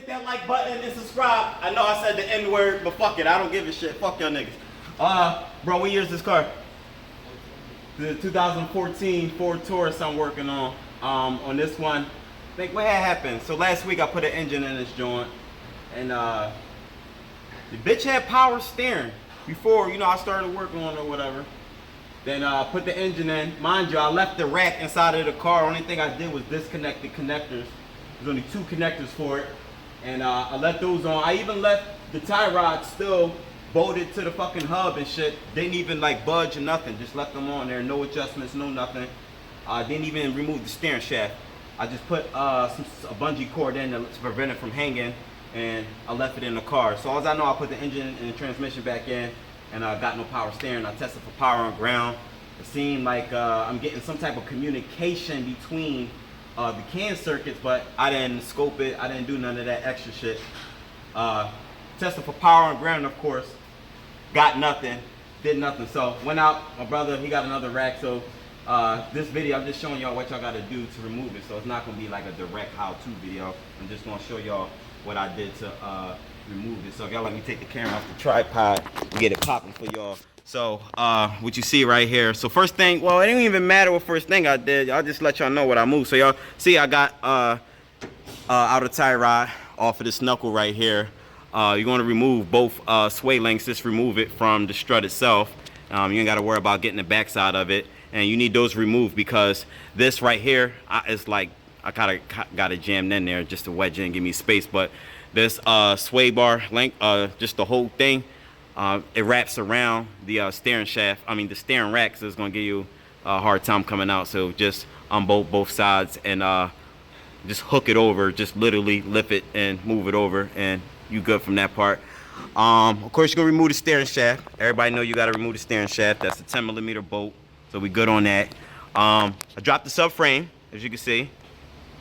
that like button and subscribe. I know I said the N word, but fuck it, I don't give a shit. Fuck y'all niggas. Bro, what year is this car? The 2014 Ford Taurus I'm working on. On this one, I think what had happened. So last week I put an engine in this joint, and the bitch had power steering before, you know, I started working on it or whatever. Then put the engine in. Mind you, I left the rack inside of the car. Only thing I did was disconnect the connectors. There's only 2 connectors for it. And I left those on. I even left the tie rod still bolted to the fucking hub and shit. Didn't even like budge or nothing. Just left them on there. No adjustments, no nothing. Didn't even remove the steering shaft. I just put a bungee cord in to prevent it from hanging. And I left it in the car. So as I know, I put the engine and the transmission back in. And I got no power steering. I tested for power on ground. It seemed like I'm getting some type of communication between the CAN circuits, but I didn't scope it. I didn't do none of that extra shit. Tested for power on ground, of course. Got nothing. Did nothing. So went out. My brother, he got another rack. So this video, I'm just showing y'all what y'all got to do to remove it. So it's not going to be like a direct how-to video. I'm just going to show y'all what I did to remove it. So if y'all let me take the camera off the tripod and get it popping for y'all. So what you see right here. So first thing, well, it didn't even matter what first thing I did. I'll just let y'all know what I moved. So y'all see I got outer tie rod off of this knuckle right here. You're going to remove both sway links. Just remove it from the strut itself. You ain't got to worry about getting the backside of it. And you need those removed because this right here is like, I kind of got it jammed in there just to wedge in and give me space. But this sway bar link, just the whole thing, it wraps around the steering shaft. I mean the steering rack, so it's gonna give you a hard time coming out. So just unbolt both sides and just hook it over. Just literally lift it and move it over, and you good from that part. Of course, you're gonna remove the steering shaft. Everybody know you gotta remove the steering shaft. That's a 10mm bolt, so we good on that. I dropped the subframe, as you can see.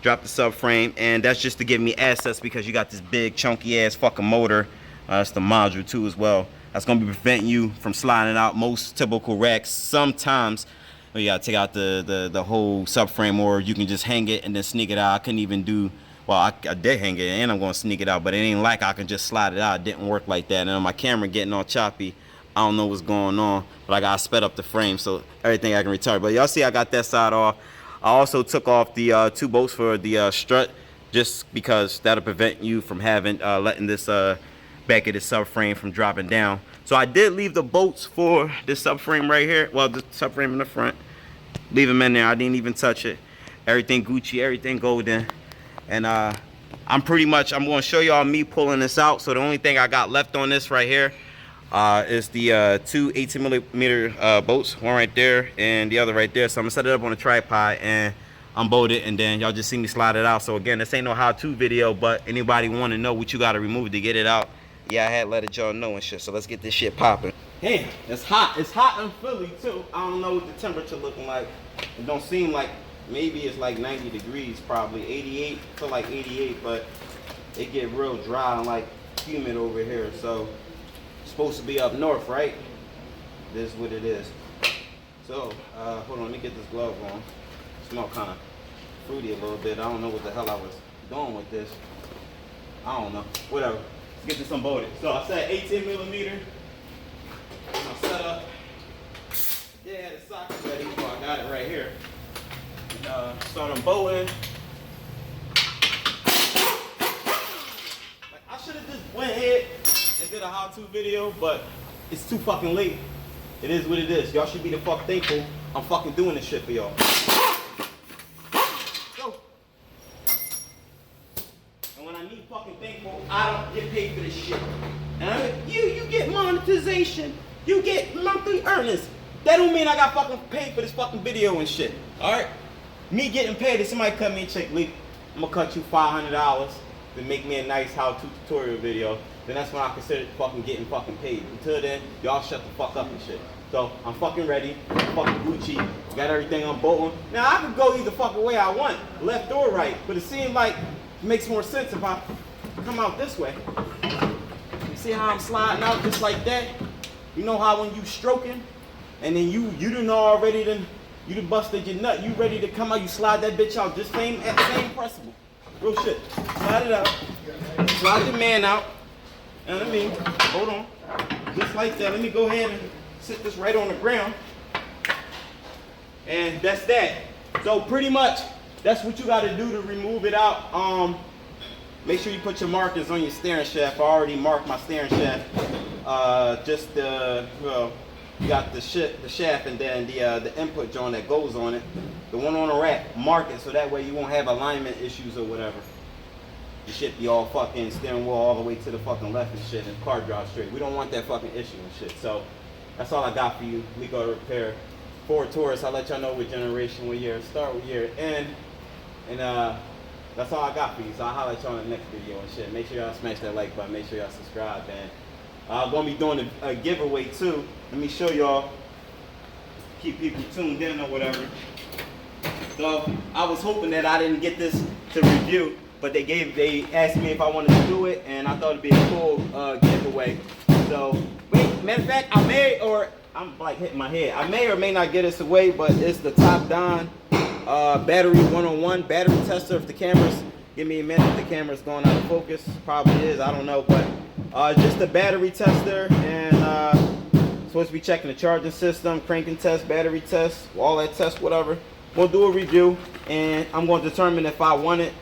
Drop the subframe, and that's just to give me access because you got this big chunky ass fucking motor. That's the module too as well. That's gonna be preventing you from sliding out. Most typical racks, sometimes you gotta take out the whole subframe, or you can just hang it and then sneak it out. I couldn't even do, well, I did hang it and I'm gonna sneak it out, but it ain't like I can just slide it out. It didn't work like that. And my camera getting all choppy. I don't know what's going on, but I gotta sped up the frame so everything I can retard. But y'all see I got that side off. I also took off the 2 bolts for the strut, just because that'll prevent you from having letting this back of the subframe from dropping down. So I did leave the bolts for this subframe right here. Well, the subframe in the front, leave them in there. I didn't even touch it. Everything Gucci, everything golden. And I'm going to show y'all me pulling this out. So the only thing I got left on this right here is the 2 18mm bolts, one right there and the other right there. So I'm gonna set it up on a tripod and unbolt it, and then y'all just see me slide it out. So again, this ain't no how-to video, but anybody want to know what you got to remove to get it out, yeah, I had let y'all know and shit. So let's get this shit popping. Hey, it's hot. It's hot in Philly too. I don't know what the temperature looking like. It don't seem like, maybe it's like 90 degrees, probably 88. Feel like 88, but it get real dry and like humid over here. So supposed to be up north, right? This is what it is. So hold on, let me get this glove on. Smell kind of fruity a little bit. I don't know what the hell I was doing with this. I don't know, whatever. Let's get this unbolted. So I said 18mm. My setup. Yeah, the socket ready. So I got it right here. And, start unbolting. Like, I should have just went ahead and did a how-to video, but it's too fucking late. It is what it is. Y'all should be the fuck thankful I'm fucking doing this shit for y'all. Go. And when I need fucking thankful, I don't get paid for this shit. And you get monetization. You get monthly earnings. That don't mean I got fucking paid for this fucking video and shit. Alright? Me getting paid, if somebody cut me a check, Leek, I'm gonna cut you $500 to make me a nice how-to tutorial video. Then that's when I consider fucking getting fucking paid. Until then, y'all shut the fuck up and shit. So I'm fucking ready. I'm fucking Gucci. Got everything unbolted. Now I could go either fucking way I want, left or right. But it seems like it makes more sense if I come out this way. You see how I'm sliding out just like that? You know how when you stroking, and then you done already done, you done busted your nut. You ready to come out? You slide that bitch out just same principle. Real shit. Slide it out. slide your man out. And let me, hold on. Just like that. Let me go ahead and sit this right on the ground. And that's that. So pretty much, that's what you gotta do to remove it out. Make sure you put your markers on your steering shaft. I already marked my steering shaft. Well, you got the shaft and then the input joint that goes on it. The one on the rack, mark it so that way you won't have alignment issues or whatever. The shit be all fucking steering wheel all the way to the fucking left and shit and car drive straight. We don't want that fucking issue and shit. So that's all I got for you. Leekautorepair. Ford Taurus, I'll let y'all know what generation, what year, start with year end. And that's all I got for you. So I'll holler at y'all in the next video and shit. Make sure y'all smash that like button. Make sure y'all subscribe, man. I'm gonna be doing a giveaway too. Let me show y'all. Keep people tuned in or whatever. So I was hoping that I didn't get this to review, but they asked me if I wanted to do it, and I thought it'd be a cool giveaway. So wait, matter of fact, I'm like hitting my head. I may or may not get this away, but it's the Top Don battery 101 battery tester. If the cameras, give me a minute, if the camera's going out of focus, probably is, I don't know, but just a battery tester, and supposed to be checking the charging system, cranking test, battery test, all that test, whatever. We'll do a review, and I'm going to determine if I want it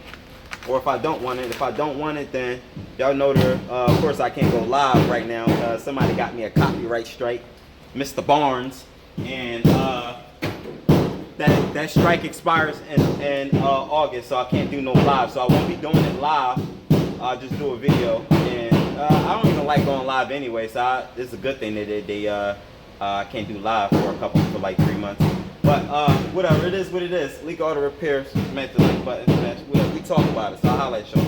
or if I don't want it. If I don't want it, then y'all know of course I can't go live right now because somebody got me a copyright strike, Mr. Barnes, and that strike expires in August, so I can't do no live. So I won't be doing it live. I'll just do a video, and I don't even like going live anyway, so it's a good thing that I can't do live for like 3 months. But whatever, it is what it is. Leekautorepair, smash the like button, we talk about it, so I'll holler at y'all.